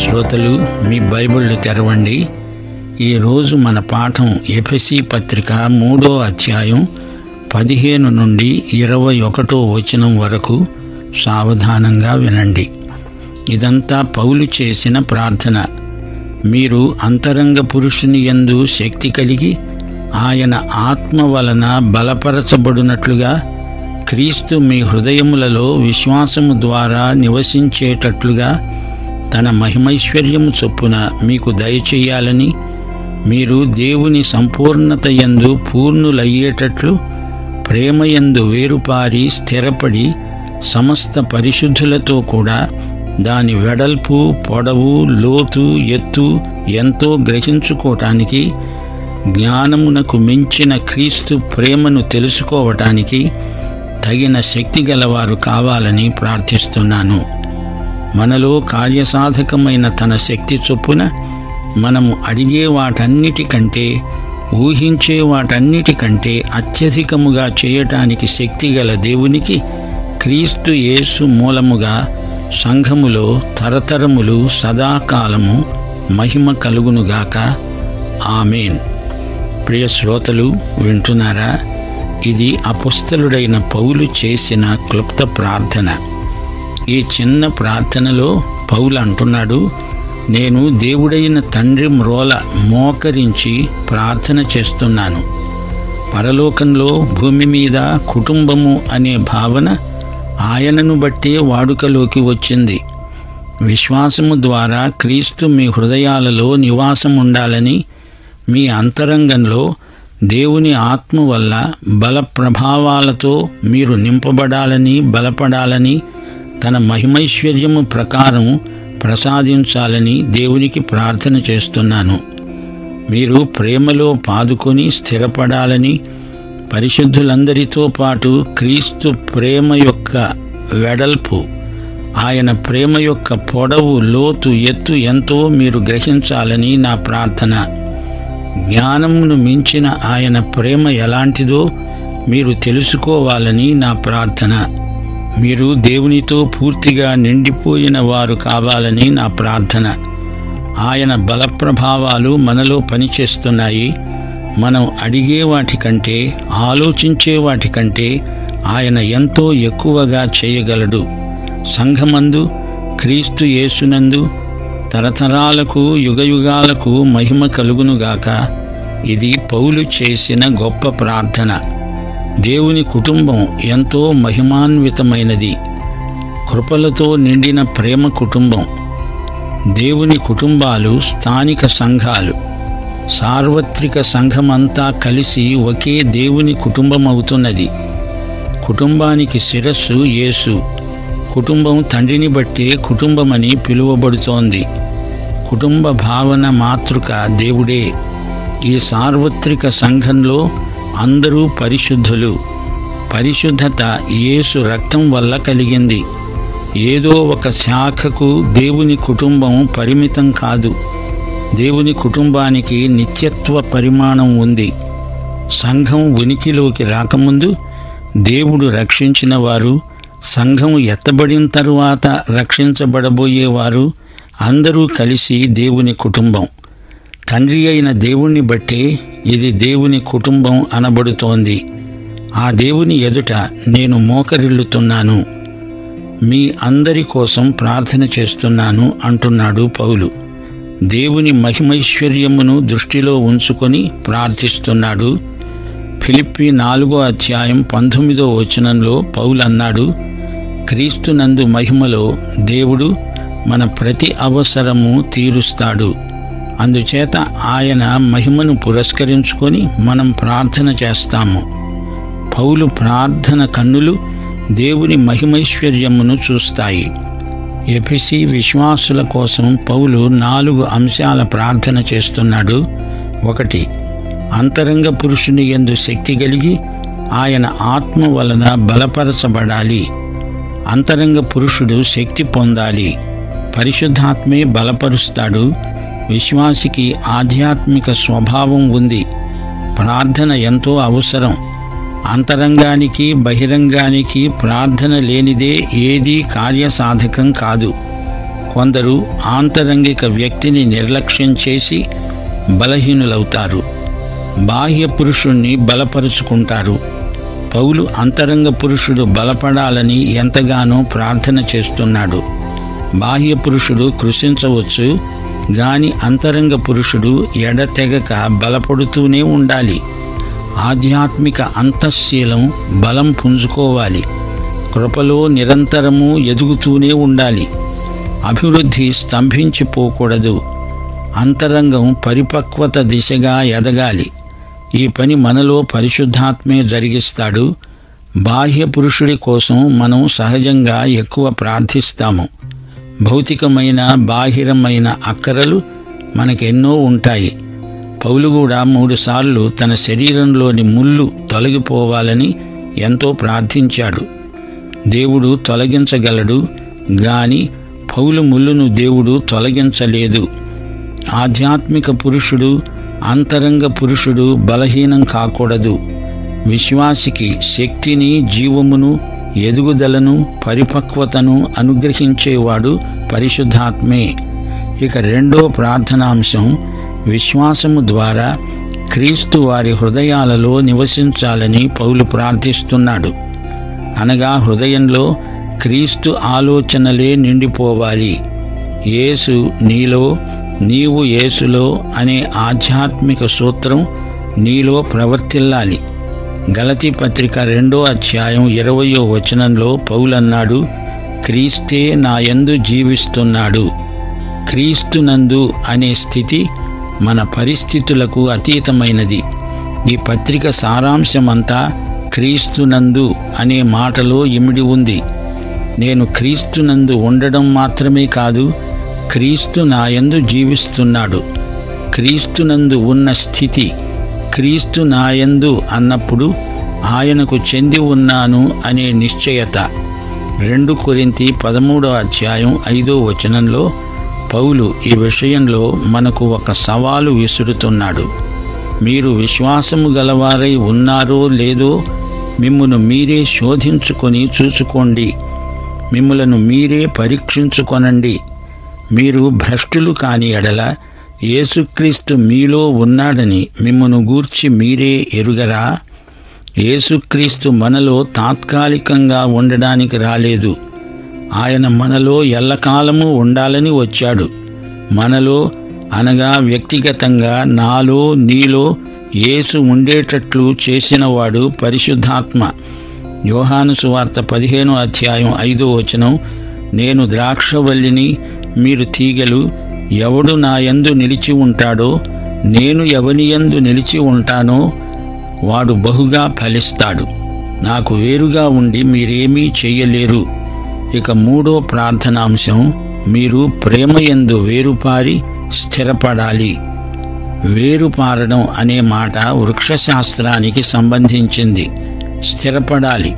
శ్రోతలు, మీ బైబిళ్ళు తెరవండి. ఈరోజు మన పాఠం ఎఫెసీ పత్రిక 3వ అధ్యాయం 15 నుండి 21వ వచనం వరకు. సావధానంగా వినండి. ఇదంతా పౌలు చేసిన ప్రార్థన. మీరు అంతరంగ పురుషుని యందు శక్తి కలిగి ఆయన ఆత్మ వలన బలపరచబడినట్లుగా క్రీస్తు మీ హృదయములలో విశ్వాసము ద్వారా నివసించేటట్లుగా తన మహిమైశ్వర్యము చొప్పున మీకు దయచేయాలని, మీరు దేవుని సంపూర్ణత యందు పూర్ణులయ్యేటట్లు ప్రేమయందు వేరుపారి స్థిరపడి సమస్త పరిశుద్ధులతో కూడా దాని వెడల్పు, పొడవు, లోతు, ఎత్తు ఎంతో గ్రహించుకోవటానికి, జ్ఞానమునకు మించిన క్రీస్తు ప్రేమను తెలుసుకోవటానికి తగిన శక్తి గలవారు కావాలని ప్రార్థిస్తున్నాను. మనలో కార్యసాధకమైన తన శక్తి చొప్పున మనము అడిగే వాటన్నిటికంటే, ఊహించే వాటన్నిటికంటే అత్యధికముగా చేయటానికి శక్తిగల దేవునికి క్రీస్తు యేసు మూలముగా సంఘములో తరతరములు సదాకాలము మహిమ కలుగునుగాక. ఆమేన్. ప్రియ శ్రోతలు, వింటున్నారా? ఇది అపొస్తలుడైన పౌలు చేసిన క్లుప్త ప్రార్థన. ఈ చిన్న ప్రార్థనలో పౌలు అంటున్నాడు, నేను దేవుడైన తండ్రి మ్రోల మోకరించి ప్రార్థన చేస్తున్నాను. పరలోకంలో భూమి మీద కుటుంబము అనే భావన ఆయనను బట్టే వాడుకలోకి వచ్చింది. విశ్వాసము ద్వారా క్రీస్తు మీ హృదయాలలో నివాసం ఉండాలని, మీ అంతరంగంలో దేవుని ఆత్మ వల్ల బల ప్రభావాలతో మీరు నింపబడాలని, బలపడాలని, తన మహిమైశ్వర్యము ప్రకారం ప్రసాదించాలని దేవునికి ప్రార్థన చేస్తున్నాను. మీరు ప్రేమలో పాదుకొని స్థిరపడాలని, పరిశుద్ధులందరితో పాటు క్రీస్తు ప్రేమ యొక్క వెడల్పు, ఆయన ప్రేమ యొక్క పొడవు, లోతు, ఎత్తు ఎంతో మీరు గ్రహించాలని నా ప్రార్థన. జ్ఞానమును మించిన ఆయన ప్రేమ ఎలాంటిదో మీరు తెలుసుకోవాలని నా ప్రార్థన. మీరు దేవునితో పూర్తిగా నిండిపోయిన వారు కావాలని నా ప్రార్థన. ఆయన బలప్రభావాలు మనలో పనిచేస్తున్నాయి. మనం అడిగే వాటికంటే, ఆలోచించే వాటికంటే ఆయన ఎంతో ఎక్కువగా చేయగలడు. సంఘమందు, క్రీస్తు యేసునందు తరతరాలకు యుగయుగాలకు మహిమ కలుగునుగాక. ఇది పౌలు చేసిన గొప్ప ప్రార్థన. దేవుని కుటుంబం ఎంతో మహిమాన్వితమైనది. కృపలతో నిండిన ప్రేమ కుటుంబం. దేవుని కుటుంబాలు స్థానిక సంఘాలు. సార్వత్రిక సంఘమంతా కలిసి ఒకే దేవుని కుటుంబం అవుతున్నది. కుటుంబానికి శిరస్సు యేసు. కుటుంబం తండ్రిని బట్టే కుటుంబమని పిలువబడుతోంది. కుటుంబ భావన మాతృక దేవుడే. ఈ సార్వత్రిక సంఘంలో అందరూ పరిశుద్ధులు. పరిశుద్ధత యేసు రక్తం వల్ల కలిగింది. ఏదో ఒక శాఖకు దేవుని కుటుంబం పరిమితం కాదు. దేవుని కుటుంబానికి నిత్యత్వ పరిమాణం ఉంది. సంఘం ఉనికిలోకి రాకముందు దేవుడు రక్షించిన వారు, సంఘం ఎత్తబడిన తరువాత రక్షించబడబోయేవారు అందరూ కలిసి దేవుని కుటుంబం. తండ్రి అయిన దేవుణ్ణి బట్టే ఇది దేవుని కుటుంబం అనబడుతోంది. ఆ దేవుని ఎదుట నేను మోకరిల్లుతున్నాను, మీ అందరి కోసం ప్రార్థన చేస్తున్నాను అంటున్నాడు పౌలు. దేవుని మహిమైశ్వర్యమును దృష్టిలో ఉంచుకొని ప్రార్థిస్తున్నాడు. ఫిలిప్పీ 4వ అధ్యాయం 19వ వచనంలో పౌలు అన్నాడు, క్రీస్తునందు మహిమలో దేవుడు మన ప్రతి అవసరము తీరుస్తాడు. అందుచేత ఆయన మహిమను పురస్కరించుకొని మనం ప్రార్థన చేస్తాము. పౌలు ప్రార్థన కన్నులు దేవుని మహిమైశ్వర్యమును చూస్తాయి. ఎఫెసీ విశ్వాసుల కోసం పౌలు 4 అంశాల ప్రార్థన చేస్తున్నాడు. 1. అంతరంగ పురుషుని యందు శక్తి కలిగి ఆయన ఆత్మ వలన బలపరచబడాలి. అంతరంగ పురుషుడు శక్తి పొందాలి. పరిశుద్ధాత్మే బలపరుస్తాడు. విశ్వాసికి ఆధ్యాత్మిక స్వభావం ఉంది. ప్రార్థన ఎంతో అవసరం. అంతరంగానికి బహిరంగానికి ప్రార్థన లేనిదే ఏదీ కార్యసాధకం కాదు. కొందరు ఆంతరంగిక వ్యక్తిని నిర్లక్ష్యం చేసి బలహీనులవుతారు. బాహ్య పురుషుణ్ణి బలపరుచుకుంటారు. పౌలు అంతరంగ పురుషుడు బలపడాలని ఎంతగానో ప్రార్థన చేస్తున్నాడు. బాహ్య పురుషుడు కృషించవచ్చు గాని అంతరంగ పురుషుడు ఎడతెగక బలపడుతూనే ఉండాలి. ఆధ్యాత్మిక అంతఃశీలం బలం పుంజుకోవాలి. కృపలో నిరంతరము ఎదుగుతూనే ఉండాలి. అభివృద్ధి స్తంభించిపోకూడదు. అంతరంగం పరిపక్వత దిశగా ఎదగాలి. ఈ పని మనలో పరిశుద్ధాత్మే జరిగిస్తాడు. బాహ్య పురుషుడి కోసం మనం సహజంగా ఎక్కువ ప్రార్థిస్తాము. భౌతికమైన బాహిరమైన అక్కరలు మనకెన్నో ఉంటాయి. పౌలు కూడా 3 సార్లు తన శరీరంలోని ముళ్ళు తొలగిపోవాలని ఎంతో ప్రార్థించాడు. దేవుడు తొలగించగలడు గాని పౌలు ముళ్ళును దేవుడు తొలగించలేదు. ఆధ్యాత్మిక పురుషుడు అంతరంగ పురుషుడు బలహీనం కాకూడదు. విశ్వాసికి శక్తిని, జీవమును, ఎదుగుదలను, పరిపక్వతను అనుగ్రహించేవాడు పరిశుద్ధాత్మే. ఇక రెండో ప్రార్థనాంశం, విశ్వాసము ద్వారా క్రీస్తు వారి హృదయాలలో నివసించాలని పౌలు ప్రార్థిస్తున్నాడు. అనగా హృదయంలో క్రీస్తు ఆలోచనలే నిండిపోవాలి. యేసు నీలో, నీవు యేసులో అనే ఆధ్యాత్మిక సూత్రం నీలో ప్రవర్తిల్లాలి. గలతీ పత్రిక 2వ అధ్యాయం 20వ వచనంలో పౌలన్నాడు, క్రీస్తే నాయందు జీవిస్తున్నాడు. క్రీస్తునందు అనే స్థితి మన పరిస్థితులకు అతీతమైనది. ఈ పత్రిక సారాంశమంతా క్రీస్తునందు అనే మాటలో ఇమిడి ఉంది. నేను క్రీస్తునందు ఉండడం మాత్రమే కాదు, క్రీస్తు నాయందు జీవిస్తున్నాడు. క్రీస్తునందు ఉన్న స్థితి, క్రీస్తు నాయందు అన్నప్పుడు ఆయనకు చెంది ఉన్నాను అనే నిశ్చయత. 2 కొరింథీ 13వ అధ్యాయం 5వ వచనంలో పౌలు ఈ విషయంలో మనకు ఒక సవాలు విసురుతున్నాడు. మీరు విశ్వాసము గలవారై ఉన్నారో లేదో మిమ్మును మీరే శోధించుకొని చూసుకోండి. మిమ్ములను మీరే పరీక్షించుకొనండి. మీరు భ్రష్టులు కాని ఎడల యేసుక్రీస్తు మీలో ఉన్నాడని మిమ్మును గూర్చి మీరే ఎరుగరా? యేసుక్రీస్తు మనలో తాత్కాలికంగా ఉండడానికి రాలేదు. ఆయన మనలో ఎల్లకాలము ఉండాలని వచ్చాడు. మనలో అనగా వ్యక్తిగతంగా నాలో, నీలో యేసు ఉండేటట్లు చేసినవాడు పరిశుద్ధాత్మ. యోహాను సువార్త 15వ అధ్యాయం 5వ వచనం, నేను ద్రాక్షవల్లిని, మీరు తీగలు. ఎవడు నా యందు నిలిచి ఉంటాడో, నేను ఎవని యందు నిలిచి ఉంటానో వాడు బహుగా ఫలిస్తాడు. నాకు వేరుగా ఉండి మీరేమీ చెయ్యలేరు. ఇక 3వ ప్రార్థనాంశం, మీరు ప్రేమయందు వేరుపారి స్థిరపడాలి. వేరుపారడం అనే మాట వృక్షశాస్త్రానికి సంబంధించింది. స్థిరపడాలి.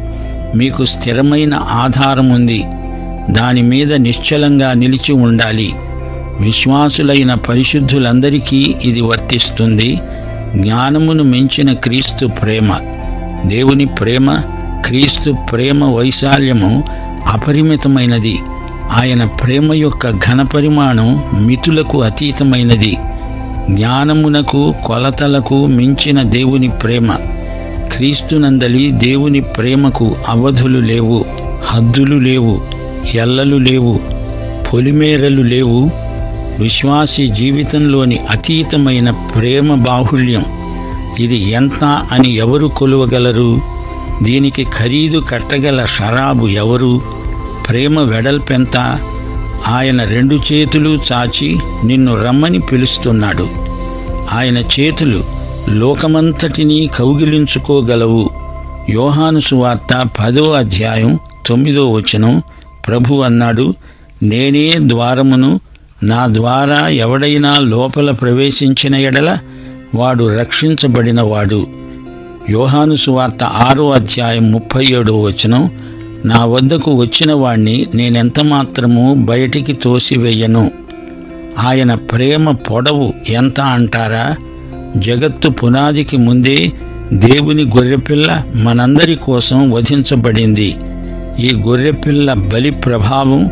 మీకు స్థిరమైన ఆధారం ఉంది. దాని మీద నిశ్చలంగా నిలిచి ఉండాలి. విశ్వాసులైన పరిశుద్ధులందరికీ ఇది వర్తిస్తుంది. జ్ఞానమును మించిన క్రీస్తు ప్రేమ, దేవుని ప్రేమ, క్రీస్తు ప్రేమ వైశాల్యము అపరిమితమైనది. ఆయన ప్రేమ యొక్క ఘనపరిమాణం మితులకు అతీతమైనది. జ్ఞానమునకు కొలతలకు మించిన దేవుని ప్రేమ. క్రీస్తునందలి దేవుని ప్రేమకు అవధులు లేవు, హద్దులు లేవు, ఎల్లలు లేవు, పొలిమేరలు లేవు. విశ్వాసి జీవితంలోని అతీతమైన ప్రేమ బాహుళ్యం. ఇది ఎంత అని ఎవరు కొలువగలరు? దీనికి ఖరీదు కట్టగల షరాబు ఎవరు? ప్రేమ వెడల్పెంత? ఆయన 2 చేతులు చాచి నిన్ను రమ్మని పిలుస్తున్నాడు. ఆయన చేతులు లోకమంతటినీ కౌగిలించుకోగలవు. యోహాను సువార్త 10వ అధ్యాయం 9వ వచనం, ప్రభు అన్నాడు, నేనే ద్వారమును. నా ద్వారా ఎవడైనా లోపల ప్రవేశించిన ఎడల వాడు రక్షించబడినవాడు. యోహాను సువార్త 6వ అధ్యాయం 37వ వచనం, నా వద్దకు వచ్చిన వాణ్ణి నేనెంత మాత్రము బయటికి తోసివేయను. ఆయన ప్రేమ పొడవు ఎంత అంటారా? జగత్తు పునాదికి ముందే దేవుని గొర్రెపిల్ల మనందరి కోసం వధించబడింది. ఈ గొర్రెపిల్ల బలి ప్రభావం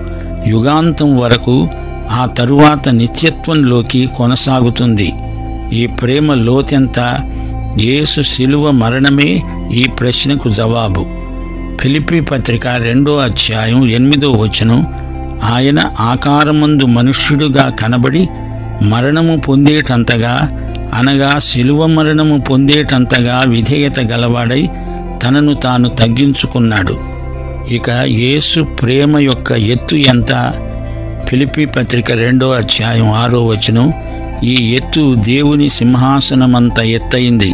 యుగాంతం వరకు, ఆ తరువాత నిత్యత్వంలోకి కొనసాగుతుంది. ఈ ప్రేమ లోతెంత? యేసు శిలువ మరణమే ఈ ప్రశ్నకు జవాబు. ఫిలిప్పీ పత్రిక 2వ అధ్యాయం 8వ వచనం, ఆయన ఆకారమందు మనుష్యుడుగా కనబడి మరణము పొందేటంతగా, అనగా శిలువ మరణము పొందేటంతగా విధేయత గలవాడై తనను తాను తగ్గించుకున్నాడు. ఇక యేసు ప్రేమ యొక్క ఎత్తు ఎంత? ఫిలిప్పీ పత్రిక 2వ అధ్యాయం 6వ వచనం, ఈ ఎత్తు దేవుని సింహాసనమంత ఎత్తయింది.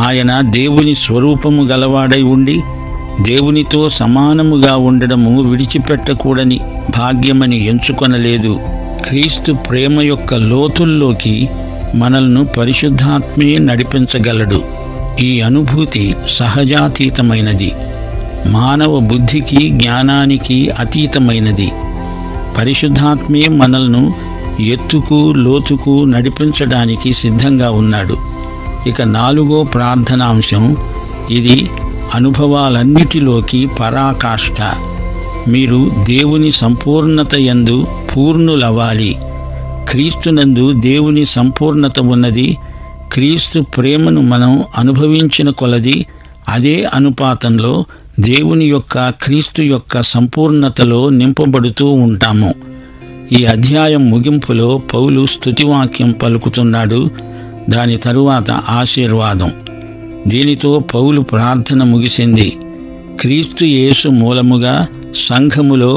ఆయన దేవుని స్వరూపము గలవాడై ఉండి దేవునితో సమానముగా ఉండడము విడిచిపెట్టకూడని భాగ్యమని ఎంచుకొనలేదు. క్రీస్తు ప్రేమ యొక్క లోతుల్లోకి మనల్ని పరిశుద్ధాత్మే నడిపించగలడు. ఈ అనుభూతి సహజాతీతమైనది, మానవ బుద్ధికి జ్ఞానానికి అతీతమైనది. పరిశుద్ధాత్మే మనల్ని ఎత్తుకు లోతుకు నడిపించడానికి సిద్ధంగా ఉన్నాడు. ఇక 4వ ప్రార్థనాంశం, ఇది అనుభవాలన్నిటిలోకి పరాకాష్ఠ. మీరు దేవుని సంపూర్ణత యందు పూర్ణులవ్వాలి. క్రీస్తునందు దేవుని సంపూర్ణత ఉన్నది. క్రీస్తు ప్రేమను మనం అనుభవించిన కొలది అదే అనుపాతంలో దేవుని యొక్క, క్రీస్తు యొక్క సంపూర్ణతలో నింపబడుతూ ఉంటాము. ఈ అధ్యాయం ముగింపులో పౌలు స్తుతివాక్యం పలుకుతున్నాడు. దాని తరువాత ఆశీర్వాదం. దీనితో పౌలు ప్రార్థన ముగిసింది. క్రీస్తు యేసు మూలముగా సంఘములో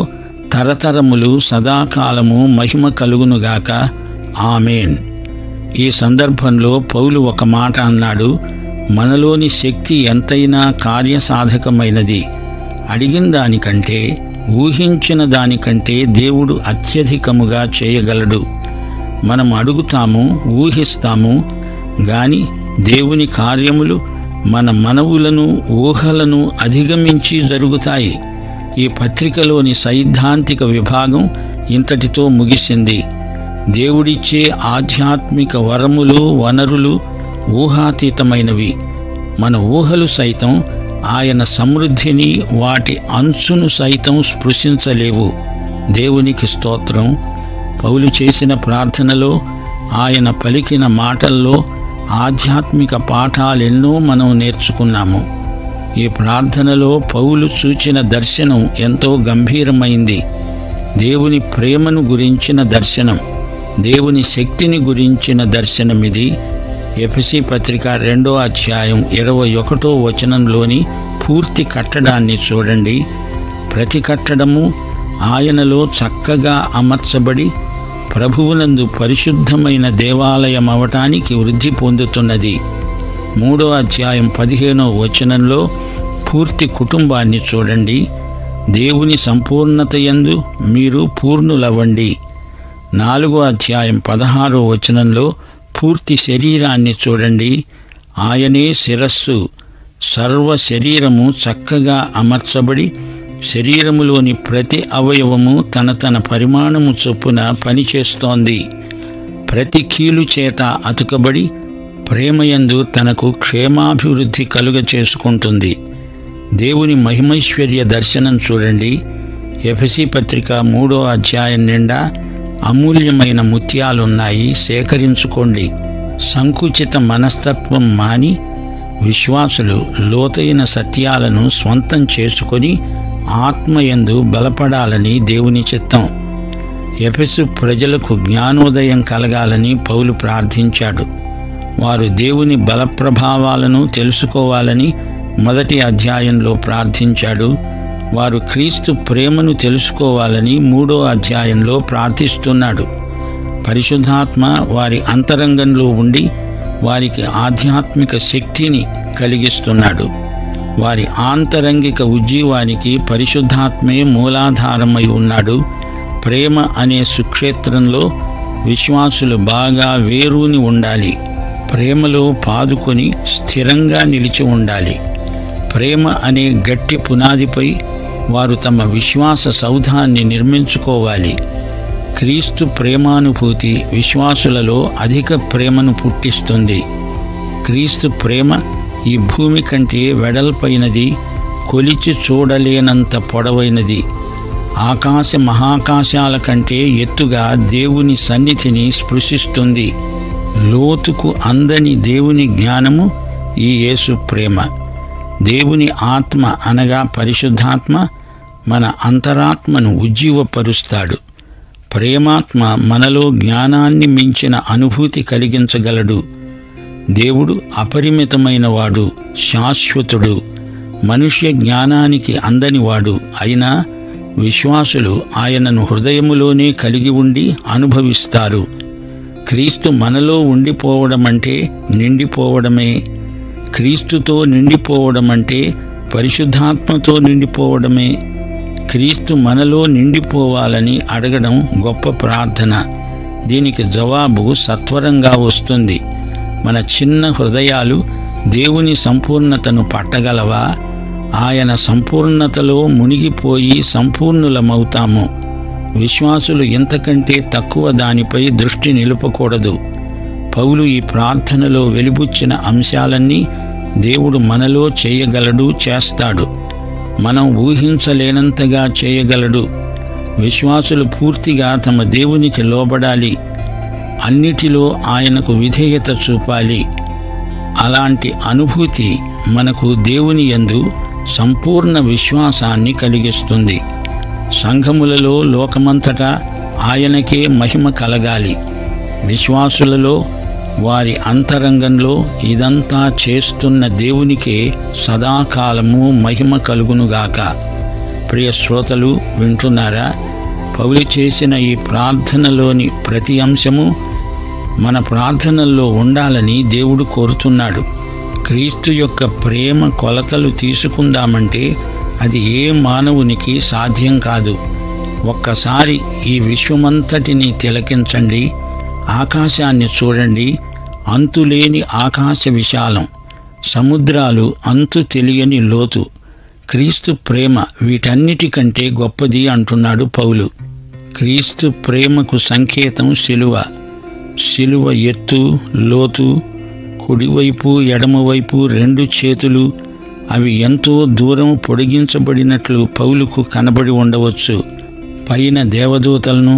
తరతరములు సదాకాలము మహిమ కలుగునుగాక. ఆమేన్. ఈ సందర్భంలో పౌలు ఒక మాట అన్నాడు, మనలోని శక్తి ఎంతైనా కార్యసాధకమైనది. అడిగిన దానికంటే, ఊహించిన దానికంటే దేవుడు అత్యధికముగా చేయగలడు. మనం అడుగుతాము, ఊహిస్తాము, గాని దేవుని కార్యములు మన మనవులను, ఊహలను అధిగమించి జరుగుతాయి. ఈ పత్రికలోని సైద్ధాంతిక విభాగం ఇంతటితో ముగిసింది. దేవుడిచ్చే ఆధ్యాత్మిక వరములు, వనరులు ఊహాతీతమైనవి. మన ఊహలు సైతం ఆయన సమృద్ధిని, వాటి అంచును సైతం స్పృశించలేవు. దేవునికి స్తోత్రం. పౌలు చేసిన ప్రార్థనలో, ఆయన పలికిన మాటల్లో ఆధ్యాత్మిక పాఠాలెన్నో మనం నేర్చుకున్నాము. ఈ ప్రార్థనలో పౌలు చూచిన దర్శనం ఎంతో గంభీరమైంది. దేవుని ప్రేమను గురించిన దర్శనం, దేవుని శక్తిని గురించిన దర్శనమిది. ఎఫెసీ పత్రిక 2వ అధ్యాయం 21వ వచనంలోని పూర్తి కట్టడాన్ని చూడండి. ప్రతి కట్టడము ఆయనలో చక్కగా అమర్చబడి ప్రభువునందు పరిశుద్ధమైన దేవాలయం అవటానికి వృద్ధి పొందుతున్నది. 3వ అధ్యాయం 15వ వచనంలో పూర్తి కుటుంబాన్ని చూడండి. దేవుని సంపూర్ణత యందు మీరు పూర్ణులవ్వండి. 4వ అధ్యాయం 16వ వచనంలో పూర్తి శరీరాన్ని చూడండి. ఆయనే శిరస్సు. సర్వ శరీరము చక్కగా అమర్చబడి శరీరములోని ప్రతి అవయవము తన తన పరిమాణము చొప్పున పనిచేస్తోంది. ప్రతి కీలు చేత అతుకబడి ప్రేమయందు తనకు క్షేమాభివృద్ధి కలుగ చేసుకుంటుంది. దేవుని మహిమైశ్వర్య దర్శనం చూడండి. ఎఫెసీ పత్రిక 3వ అధ్యాయం నిండా అమూల్యమైన ముత్యాలున్నాయి, సేకరించుకోండి. సంకుచిత మనస్తత్వం మాని విశ్వాసులు లోతైన సత్యాలను స్వంతం చేసుకొని ఆత్మయందు బలపడాలని దేవుని చిత్తం. ఎఫెసు ప్రజలకు జ్ఞానోదయం కలగాలని పౌలు ప్రార్థించాడు. వారు దేవుని బలప్రభావాలను తెలుసుకోవాలని 1వ అధ్యాయంలో ప్రార్థించాడు. వారు క్రీస్తు ప్రేమను తెలుసుకోవాలని 3వ అధ్యాయంలో ప్రార్థిస్తున్నాడు. పరిశుద్ధాత్మ వారి అంతరంగంలో ఉండి వారికి ఆధ్యాత్మిక శక్తిని కలిగిస్తున్నాడు. వారి ఆంతరంగిక ఉజ్జీవానికి పరిశుద్ధాత్మే మూలాధారమై ఉన్నాడు. ప్రేమ అనే సుక్షేత్రంలో విశ్వాసులు బాగా వేరూని ఉండాలి. ప్రేమలో పాదుకొని స్థిరంగా నిలిచి ఉండాలి. ప్రేమ అనే గట్టి పునాదిపై వారు తమ విశ్వాస సౌధాన్ని నిర్మించుకోవాలి. క్రీస్తు ప్రేమానుభూతి విశ్వాసులలో అధిక ప్రేమను పుట్టిస్తుంది. క్రీస్తు ప్రేమ ఈ భూమి కంటే వెడల్పైనది, కొలిచి చూడలేనంత పొడవైనది. ఆకాశ మహాకాశాల కంటే ఎత్తుగా దేవుని సన్నిధిని స్పృశిస్తుంది. లోతుకు అందని దేవుని జ్ఞానము ఈ యేసు ప్రేమ. దేవుని ఆత్మ అనగా పరిశుద్ధాత్మ మన అంతరాత్మను ఉజ్జీవపరుస్తాడు. ప్రేమాత్మ మనలో జ్ఞానాన్ని మించిన అనుభూతి కలిగించగలడు. దేవుడు అపరిమితమైనవాడు, శాశ్వతుడు, మనుష్య జ్ఞానానికి అందనివాడు. అయినా విశ్వాసులు ఆయనను హృదయములోనే కలిగి ఉండి అనుభవిస్తారు. క్రీస్తు మనలో ఉండిపోవడమంటే నిండిపోవడమే. క్రీస్తుతో నిండిపోవడమంటే పరిశుద్ధాత్మతో నిండిపోవడమే. క్రీస్తు మనలో నిండిపోవాలని అడగడం గొప్ప ప్రార్థన. దీనికి జవాబు సత్వరంగా వస్తుంది. మన చిన్న హృదయాలు దేవుని సంపూర్ణతను పట్టగలవా? ఆయన సంపూర్ణతలో మునిగిపోయి సంపూర్ణులమవుతాము. విశ్వాసులు ఇంతకంటే తక్కువ దానిపై దృష్టి నిలుపకూడదు. పౌలు ఈ ప్రార్థనలో వెలిబుచ్చిన అంశాలన్నీ దేవుడు మనలో చేయగలడు, చేస్తాడు. మనం ఊహించలేనంతగా చేయగలడు. విశ్వాసులు పూర్తిగా తమ దేవునికి లోబడాలి. అన్నిటిలో ఆయనకు విధేయత చూపాలి. అలాంటి అనుభూతి మనకు దేవుని యందు సంపూర్ణ విశ్వాసాన్ని కలిగిస్తుంది. సంఘములలో లోకమంతటా ఆయనకే మహిమ కలగాలి. విశ్వాసులలో వారి అంతరంగంలో ఇదంతా చేస్తున్న దేవునికే సదాకాలము మహిమ కలుగునుగాక. ప్రియ శ్రోతలు, వింటున్నారా? పౌలు చేసిన ఈ ప్రార్థనలోని ప్రతి అంశము మన ప్రార్థనల్లో ఉండాలని దేవుడు కోరుతున్నాడు. క్రీస్తు యొక్క ప్రేమ కొలతలు తీసుకుందామంటే అది ఏ మానవునికి సాధ్యం కాదు. ఒక్కసారి ఈ విశ్వమంతటిని తిలకించండి. ఆకాశాన్ని చూడండి. అంతులేని ఆకాశ విశాలం, సముద్రాలు అంతు తెలియని లోతు. క్రీస్తు ప్రేమ వీటన్నిటికంటే గొప్పది అంటున్నాడు పౌలు. క్రీస్తు ప్రేమకు సంకేతం శిలువ. శిలువ ఎత్తు, లోతు, కుడివైపు ఎడమవైపు 2 చేతులు, అవి ఎంతో దూరం పొడిగించబడినట్లు పౌలుకు కనబడి ఉండవచ్చు. పైన దేవదూతలను,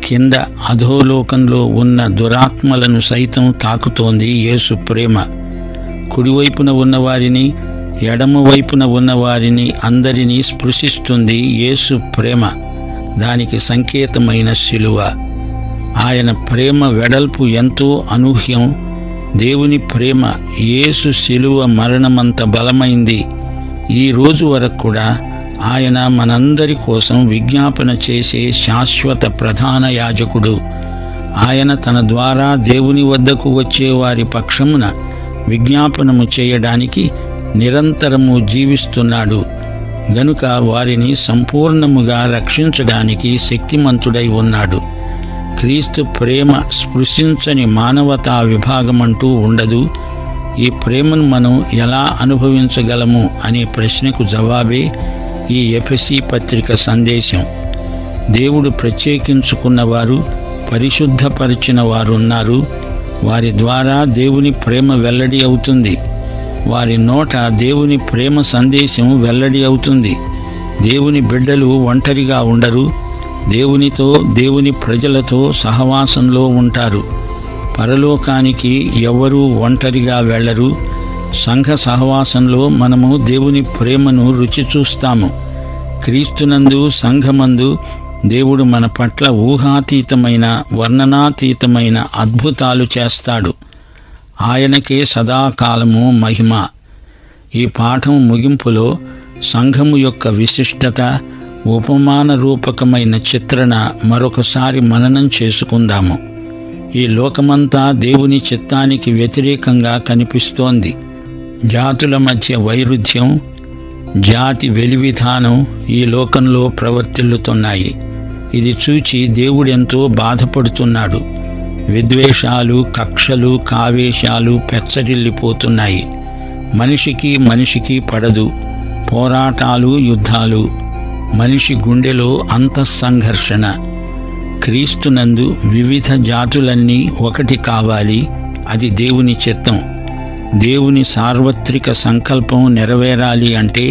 కింద అధోలోకంలో ఉన్న దురాత్మలను సైతం తాకుతోంది యేసు ప్రేమ. కుడివైపున ఉన్నవారిని, ఎడమవైపున ఉన్నవారిని అందరినీ స్పృశిస్తుంది యేసు ప్రేమ. దానికి సంకేతమైన శిలువ. ఆయన ప్రేమ వెడల్పు ఎంతో అనూహ్యం. దేవుని ప్రేమ యేసు శిలువ మరణమంత బలమైంది. ఈ రోజు వరకు కూడా ఆయన మనందరి కోసం విజ్ఞాపన చేసే శాశ్వత ప్రధాన యాజకుడు. ఆయన తన ద్వారా దేవుని వద్దకు వచ్చే వారి పక్షమున విజ్ఞాపనము చేయడానికి నిరంతరము జీవిస్తున్నాడు. గనుక వారిని సంపూర్ణముగా రక్షించడానికి శక్తిమంతుడై ఉన్నాడు. క్రీస్తు ప్రేమ స్పృశించని మానవతా విభాగమంటూ ఉండదు. ఈ ప్రేమను మనం ఎలా అనుభవించగలము అనే ప్రశ్నకు జవాబే ఈ ఎఫెసీ పత్రిక సందేశం. దేవుడు ప్రత్యేకించుకున్నవారు, పరిశుద్ధపరిచిన వారున్నారు. వారి ద్వారా దేవుని ప్రేమ వెల్లడి అవుతుంది. వారి నోట దేవుని ప్రేమ సందేశం వెల్లడి అవుతుంది. దేవుని బిడ్డలు ఒంటరిగా ఉండరు. దేవునితో, దేవుని ప్రజలతో సహవాసంలో ఉంటారు. పరలోకానికి ఎవరూ ఒంటరిగా వెళ్ళరు. సంఘ సహవాసంలో మనము దేవుని ప్రేమను రుచి చూస్తాము. క్రీస్తునందు, సంఘమందు దేవుడు మన పట్ల ఊహాతీతమైన, వర్ణనాతీతమైన అద్భుతాలు చేస్తాడు. ఆయనకే సదాకాలము మహిమ. ఈ పాఠం ముగింపులో సంఘము యొక్క విశిష్టత, ఉపమాన రూపకమైన చిత్రణ మరొకసారి మననం చేసుకుందాము. ఈ లోకమంతా దేవుని చిత్తానికి వ్యతిరేకంగా కనిపిస్తోంది. జాతుల మధ్య వైరుధ్యం, జాతి వెలివిధానం ఈ లోకంలో ప్రవర్తిల్లుతున్నాయి. ఇది చూచి దేవుడెంతో బాధపడుతున్నాడు. విద్వేషాలు, కక్షలు, కావేశాలు పెచ్చరిల్లిపోతున్నాయి. మనిషికి మనిషికి పడదు. పోరాటాలు, యుద్ధాలు. మనిషి గుండెలో అంతఃసంఘర్షణ. క్రీస్తునందు వివిధ జాతులన్నీ ఒకటి కావాలి. అది దేవుని చిత్తం. దేవుని సార్వత్రిక సంకల్పం నెరవేరాలి అంటే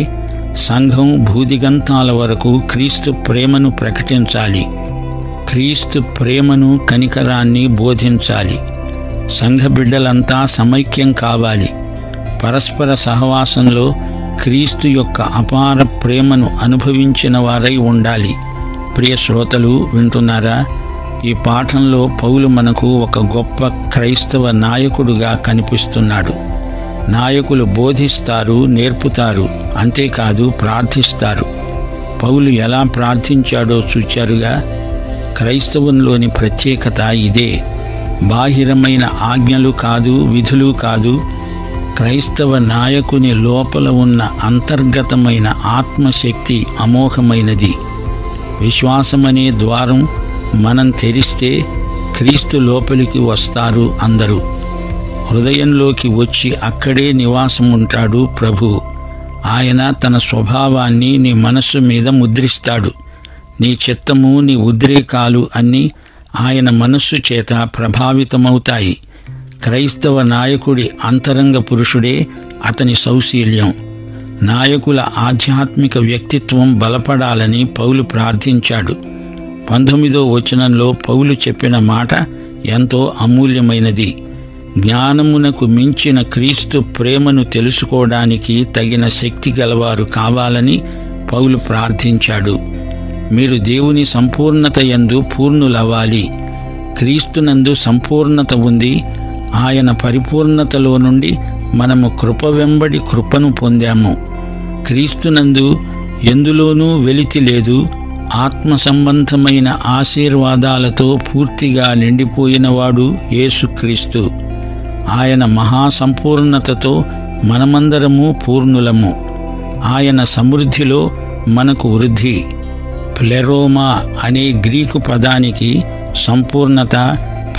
సంఘం భూదిగంతాల వరకు క్రీస్తు ప్రేమను ప్రకటించాలి. క్రీస్తు ప్రేమను, కనికరాన్ని బోధించాలి. సంఘ బిడ్డలంతా సమైక్యం కావాలి. పరస్పర సహవాసంలో క్రీస్తు యొక్క అపార ప్రేమను అనుభవించిన వారై ఉండాలి. ప్రియ శ్రోతలు వింటున్నారా? ఈ పాఠంలో పౌలు మనకు ఒక గొప్ప క్రైస్తవ నాయకుడుగా కనిపిస్తున్నాడు. నాయకులు బోధిస్తారు, నేర్పుతారు, అంతేకాదు ప్రార్థిస్తారు. పౌలు ఎలా ప్రార్థించాడో చూచారుగా. క్రైస్తవంలోని ప్రత్యేకత ఇదే. బాహిరమైన ఆజ్ఞలు కాదు, విధులు కాదు. క్రైస్తవ నాయకుని లోపల ఉన్న అంతర్గతమైన ఆత్మశక్తి అమోఘమైనది. విశ్వాసమనే ద్వారం మనం తెరిస్తే క్రీస్తు లోపలికి వస్తారు అందరూ. హృదయంలోకి వచ్చి అక్కడే నివాసం ఉంటాడు ప్రభు. ఆయన తన స్వభావాన్ని నీ మనస్సు మీద ముద్రిస్తాడు. నీ చిత్తము, నీ ఉద్రేకాలు అన్నీ ఆయన మనస్సు చేత ప్రభావితమవుతాయి. క్రైస్తవ నాయకుడి అంతరంగ పురుషుడే అతని సౌశీల్యం. నాయకుల ఆధ్యాత్మిక వ్యక్తిత్వం బలపడాలని పౌలు ప్రార్థించాడు. 19వ వచనంలో పౌలు చెప్పిన మాట ఎంతో అమూల్యమైనది. జ్ఞానమునకు మించిన క్రీస్తు ప్రేమను తెలుసుకోవడానికి తగిన శక్తి గలవారు కావాలని పౌలు ప్రార్థించాడు. మీరు దేవుని సంపూర్ణత యందు పూర్ణులవ్వాలి. క్రీస్తునందు సంపూర్ణత ఉంది. ఆయన పరిపూర్ణతలో నుండి మనము కృప వెంబడి కృపను పొందాము. క్రీస్తునందు ఎందులోనూ వెలితి లేదు. ఆత్మ సంబంధమైన ఆశీర్వాదాలతో పూర్తిగా నిండిపోయినవాడు యేసుక్రీస్తు. ఆయన మహాసంపూర్ణతతో మనమందరము పూర్ణులము. ఆయన సమృద్ధిలో మనకు వృద్ధి. ప్లెరోమా అనే గ్రీకు పదానికి సంపూర్ణత,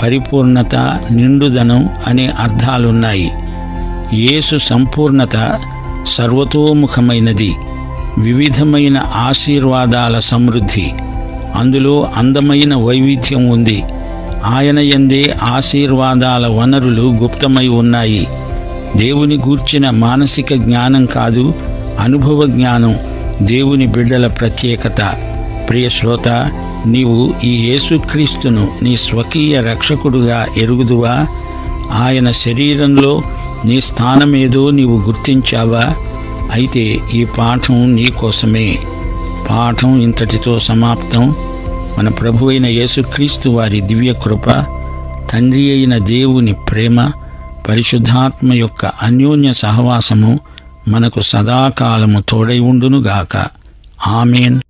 పరిపూర్ణత, నిండుదనం అనే అర్థాలున్నాయి. యేసు సంపూర్ణత సర్వతోముఖమైనది. వివిధమైన ఆశీర్వాదాల సమృద్ధి. అందులో అందమైన వైవిధ్యం ఉంది. ఆయన యందే ఆశీర్వాదాల వనరులు గుప్తమై ఉన్నాయి. దేవుని గూర్చిన మానసిక జ్ఞానం కాదు, అనుభవ జ్ఞానం దేవుని బిడ్డల ప్రత్యేకత. ప్రియ శ్రోత, నీవు ఈ యేసుక్రీస్తును నీ స్వకీయ రక్షకుడుగా ఎరుగుదువా? ఆయన శరీరంలో నీ స్థానమేదో నీవు గుర్తించావా? అయితే ఈ పాఠం నీకోసమే. పాఠం ఇంతటితో సమాప్తం. మన ప్రభువైన యేసుక్రీస్తు వారి దివ్య కృప, తండ్రి అయిన దేవుని ప్రేమ, పరిశుద్ధాత్మ యొక్క అన్యోన్య సహవాసము మనకు సదాకాలము తోడై ఉండునుగాక. ఆమేన్.